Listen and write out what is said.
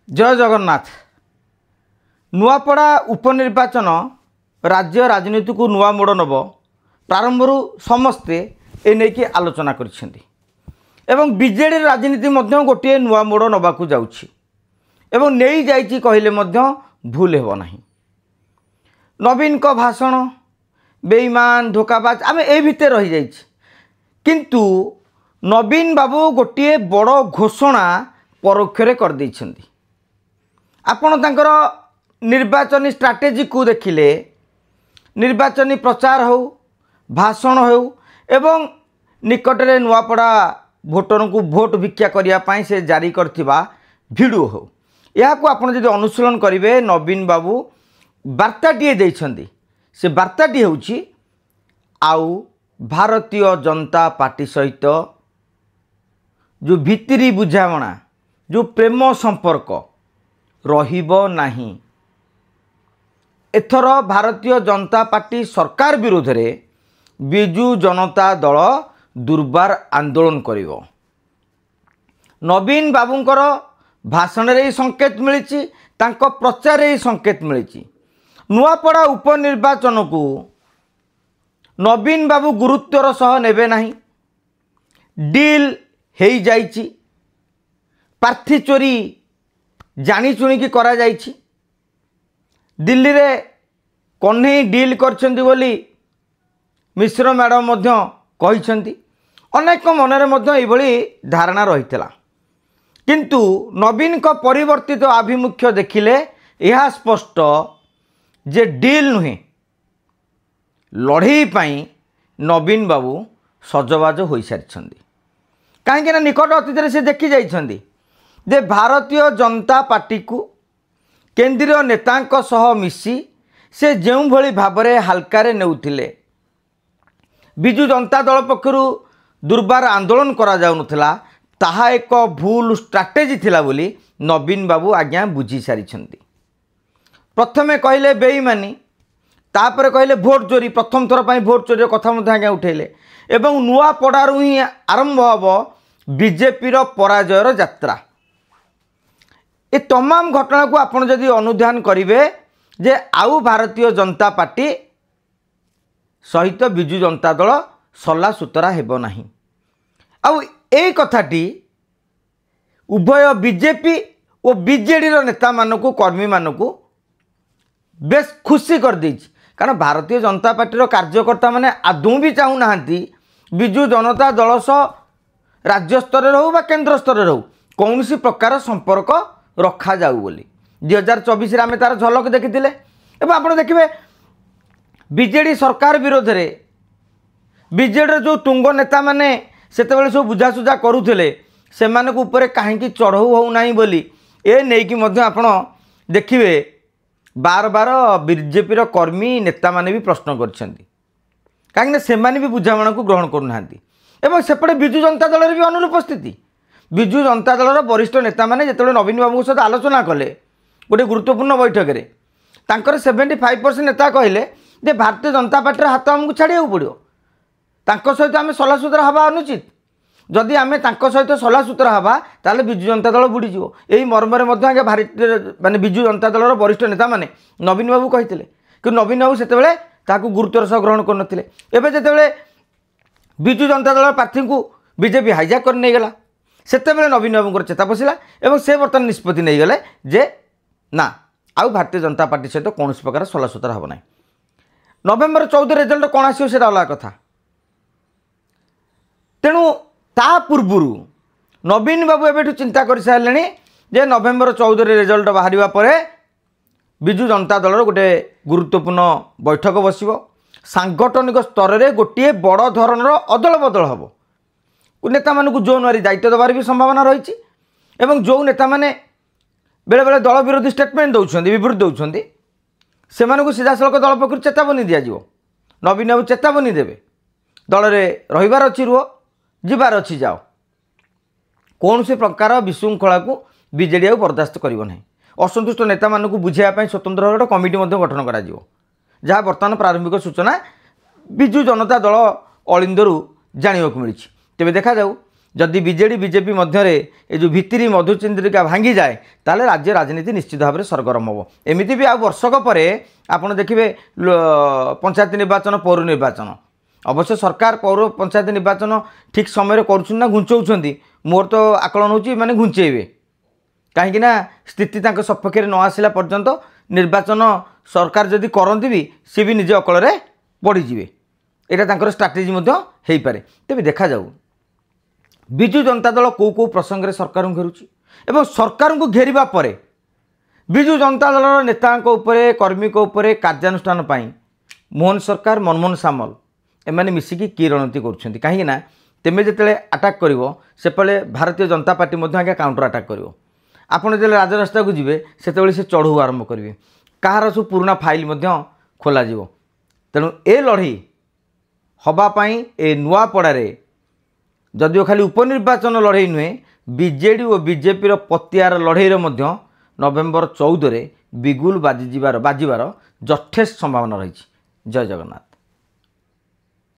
जय जगन्नाथ। नुआपड़ा उपनिर्वाचन राज्य राजनीति को नुआ मोड़ नब प्रारंभ समस्ते एने आलोचना कर बीजेडी राजनीति गोटे नुआ मोड़ नवाक जाऊँगी कहले भूल हेब नहीं। नवीन को भाषण बेईमान धोखाबाज आम ए भितर रही जाइए किंतु नवीन बाबू गोटे बड़ घोषणा परोक्षरे कर देइछन्ती। आपण तांकर निर्वाचनी स्ट्राटेजी को देखिले निर्वाचनी प्रचार हो भाषण हो एवं निकटरे नुआपड़ा भोटर को भोट भिक्षा करने से जारी करथिबा भिडियो हो या को आपण जदि अनुशीलन करेंगे नवीन बाबू वार्ताटीए देइछन्ती। से वार्ताटी होउछि आउ भारतीय जनता पार्टी सहित जो भितरी बुझामणा जो प्रेम संपर्क रहिबो नाही। एथर भारतीय जनता पार्टी सरकार विरोध रे बिजू जनता दल दुर्बार आंदोलन करिवो। नवीन बाबूंकर भाषण रे संकेत मिलिछि तांको प्रचार रे संकेत मिलिछि। नुआपड़ा उपनिर्वाचन को नवीन बाबू गुरुत्वर सह नेबे नाही। डील हेई जाइछि प्रार्थी चोरी जानी चुनिकी करा जाइछि। दिल्ली रे कन्हई डील करछन्ती बोली मिश्र मैडम मध्य कहिछन्ती। अनेक मनरे मध्य एभली धारणा रहितला किंतु नवीन को परिवर्तित आभिमुख्य देखिले यह स्पष्ट जे डील नुहे लड़ई पाई नवीन बाबू सजबाज हो सारी। कहीं निकट अतीत से देखी जाइछन्ती जे भारतीय जनता पार्टी को केंद्रीय नेतांक सह मिसी से जो भली भाबरे हल्कारे नेउथिले बिजू जनता दल पक्षरु दुर्बार आंदोलन करा जाउनथला ताहा एक भूल स्ट्राटेजी थिला बोली नवीन बाबू आज्ञा बुझी सारिछन्ती। प्रथमे कहले बेईमानी तापर कहले भोट चोरी प्रथम थर पर भोट चोरी कथा आज्ञा उठेले एवं नुआ पड़ारू ही आरंभ हम बीजेपी पराजयर यात्रा। ए तमाम घटना को आपण जदि अनुध्यान करेंगे जे आउ भारतीय जनता पार्टी सहित बिजू जनता दल सला सुतरा हेबो नाही। आउ ए कथाटी उभय बीजेपी और बीजेडी नेता मानकु कर्मी मानकु बेस खुशी कर देछि। कारण भारतीय जनता पार्टी कार्यकर्ता माने आदौ भी चाहू नाहंती बिजू जनता दल सह राज्य स्तर रहू बा केंद्र स्तर रहू कौन सी प्रकार संपर्क रखा जाऊ बोली 2024 आम तार झलक देखी आप देखिए बीजेडी सरकार विरोध रे बीजेडी जो तुंग नेता माने सेतेबेले सब बुझासुझा करुले से कहीं चढ़ऊ हो ना बोली ए नहीं कि आपण देखिए बार बार बीजेपी कर्मी नेता माने भी प्रश्न करें से भी बुझामणा को ग्रहण करूना। सेपटे बिजू जनता दल भी अनुपस्थिति बिजू जनता दल वरिष्ठ नेता माने जिते नवीन बाबू सहित आलोचना कले गोटे गुरुत्वपूर्ण बैठक में तांकर 75% नेता कहले जे भारतीय जनता पार्टी हाथ आमको छाड़ा पड़ो सहित आम सलासुतरा हवा अनुचित जदि आम सहित सलासुतरा हवा ताले बिजू जनता दल बुड़ीज यही मर्मरे आगे भारतीय माने बिजू जनता दल वरिष्ठ नेता माने नवीन बाबू कहते कि नवीन बाबू से गुरुत्वर सह ग्रहण करते एवं जिते बिजू जनता दल प्रार्थी को बीजेपी हाइजाक कर नहीं गला सेतेबेले नवीन बाबू चेता पशिला एवं से बर्तमान निष्पत्ति नहीं गले जे ना आउ भारतीय जनता पार्टी सहित कौन प्रकार सलासुतरा हम ना। नवेम्बर 14 रिजल्ट कौन आसो से अलग कथा। तेणु ता पूर्वरु नवीन बाबू एबेठु चिंता कर सारे जे नवेम्बर 14 रिजल्ट बाहरिबा परे बिजू जनता दल गोटे गुरुत्वपूर्ण बैठक बसिबो सांगठनिक स्तर में गोटे बड़ धरणर अदल बदल हम नेता मानू जोन वारी दायित्व देवार भी संभावना रही एवं जो नेता माने बेले बेले दल विरोधी स्टेटमेंट दौरान विवृत्ति दौरान से सीधासख दल पक्ष चेतावनी दिज्व नवीन बाबू चेतावनी देवे दल में रहीबार अच्छी रुह जीवार अच्छी जाओ कौन से प्रकार विशृंखला को बीजेडी आ बर्दास्त करना। असंतुष्ट नेता मानू बुझाई स्वतंत्र गोटे कमिटी गठन कर जहाँ बर्तमान प्रारंभिक सूचना बिजू जनता दल अलिंदरू जाना मिली तेज देखा जाऊ जदि बीजेडी बीजेपी मध्य ये जो भित्री मधुचंद्रिका भांगी जाए ताले राज्य राजनीति निश्चित भाव में सरगरम हम एमती भी आ वर्षक पर आपड़ देखिए पंचायत निर्वाचन पौर निर्वाचन अवश्य सरकार पौर पंचायत निर्वाचन ठीक समय कर घुंचाऊँ मोर तो आकलन हो माने घुंचेबे कहीं स्थिति सपक्ष न आसला पर्यंत निर्वाचन सरकार जदि करती भी सी भी निज अकल पड़ीजे यहाँ स्ट्राटेजी हो पारे तेज देखा जाऊ विजु जनता दल कौ कौ प्रसंग में सरकार घेरुची एवं सरकार को घेरिबा परे विजु जनता दल नेता कर्मी कार्यानुष्ठान पाई मोहन सरकार मनमोहन सामल एमाने मिसिकी कि रणनीति करुछंती कहीं तेमे जिते अटैक करपले भारतीय जनता पार्टी आगे काउंटर अटैक कर आपड़ जो राजरास्ता को जी से चढ़ू आरंभ करेंगे कहार सब पुराना फाइल खोल तेणु ए लड़ई हवापाई ए नुआपड़े जदिओ खाली उपनिर्वाचन लड़ई नुहे बीजेडी और बीजेपी पतियार लड़ईर नवेम्बर 14 बिगुल बाजिबार यथेष्ट संभावना रही। जय जगन्नाथ।